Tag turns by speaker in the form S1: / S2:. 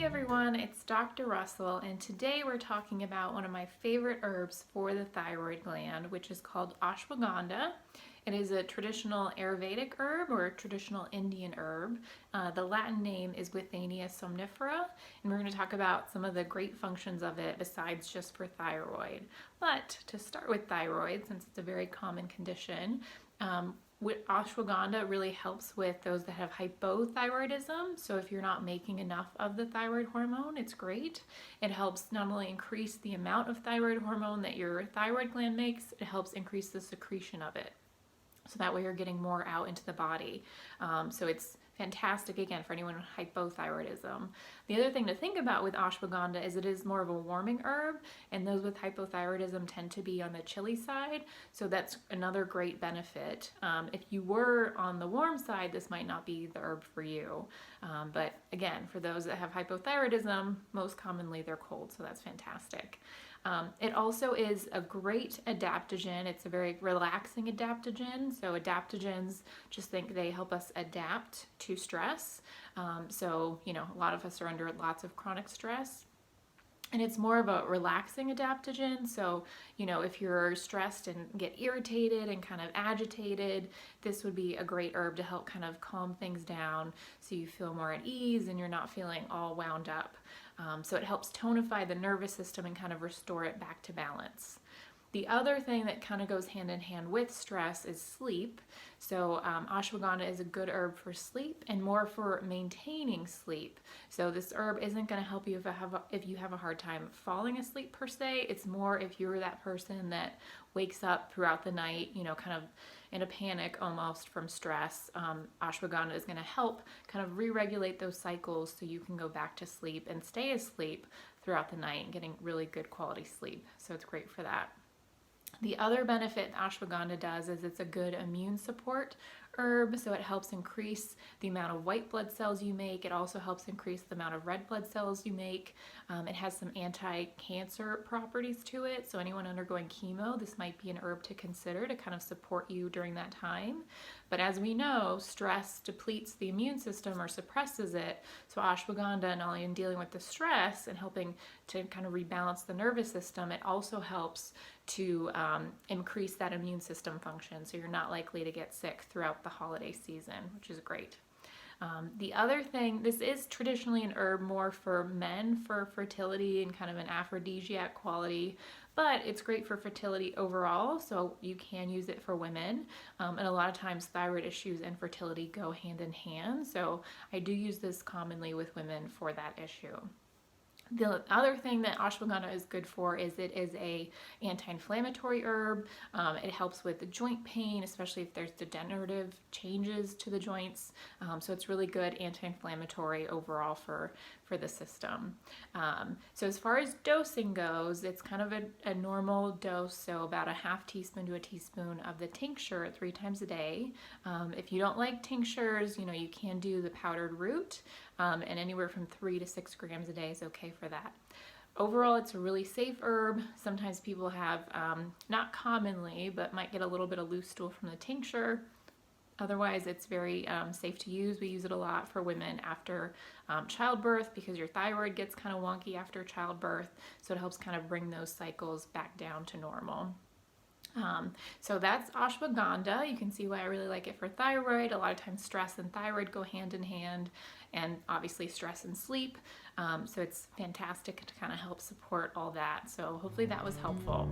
S1: Hey everyone, it's Dr. Russell, and today we're talking about one of my favorite herbs for the thyroid gland, which is called ashwagandha. It is a traditional Ayurvedic herb or a traditional Indian herb. The Latin name is Withania somnifera, and we're going to talk about some of the great functions of it besides just for thyroid. But to start with thyroid, since it's a very common condition, ashwagandha really helps with those that have hypothyroidism. So if you're not making enough of the thyroid hormone, it's great. It helps not only increase the amount of thyroid hormone that your thyroid gland makes, it helps increase the secretion of it. So that way you're getting more out into the body. So it's fantastic, again, for anyone with hypothyroidism. The other thing to think about with ashwagandha is it is more of a warming herb, and those with hypothyroidism tend to be on the chilly side, so that's another great benefit. If you were on the warm side, this might not be the herb for you. But again, for those that have hypothyroidism, most commonly they're cold, so that's fantastic. It also is a great adaptogen. It's a very relaxing adaptogen. So adaptogens, just think they help us adapt to stress. A lot of us are under lots of chronic stress. And it's more of a relaxing adaptogen. So, if you're stressed and get irritated and kind of agitated, this would be a great herb to help kind of calm things down so you feel more at ease and you're not feeling all wound up. So it helps tonify the nervous system and kind of restore it back to balance. The other thing that kind of goes hand in hand with stress is sleep. So ashwagandha is a good herb for sleep and more for maintaining sleep. So this herb isn't going to help you if you have a hard time falling asleep per se. It's more if you're that person that wakes up throughout the night, kind of in a panic almost from stress. Ashwagandha is going to help kind of re-regulate those cycles so you can go back to sleep and stay asleep throughout the night and getting really good quality sleep. So it's great for that. The other benefit ashwagandha does is it's a good immune support herb, so it helps increase the amount of white blood cells you make. It also helps increase the amount of red blood cells you make. It has some anti-cancer properties to it, so anyone undergoing chemo, this might be an herb to consider to kind of support you during that time. But as we know, stress depletes the immune system or suppresses it, so ashwagandha, not only in dealing with the stress and helping to kind of rebalance the nervous system, it also helps to increase that immune system function, so you're not likely to get sick throughout the holiday season, which is great. The other thing, this is traditionally an herb more for men for fertility and kind of an aphrodisiac quality, but it's great for fertility overall, so you can use it for women. And a lot of times thyroid issues and fertility go hand in hand, so I do use this commonly with women for that issue. The other thing that ashwagandha is good for is it is a anti-inflammatory herb. It helps with the joint pain, especially if there's degenerative changes to the joints. So it's really good anti-inflammatory overall for the system. So as far as dosing goes, it's kind of a normal dose, so about a half teaspoon to a teaspoon of the tincture 3 times a day. If you don't like tinctures, you can do the powdered root, and anywhere from 3 to 6 grams a day is okay for that. Overall, it's a really safe herb. Sometimes people have, not commonly, but might get a little bit of loose stool from the tincture. Otherwise, it's very safe to use. We use it a lot for women after childbirth because your thyroid gets kind of wonky after childbirth, so it helps kind of bring those cycles back down to normal. So that's ashwagandha. You can see why I really like it for thyroid. A lot of times stress and thyroid go hand in hand, and obviously stress and sleep. So it's fantastic to kind of help support all that. So hopefully that was helpful.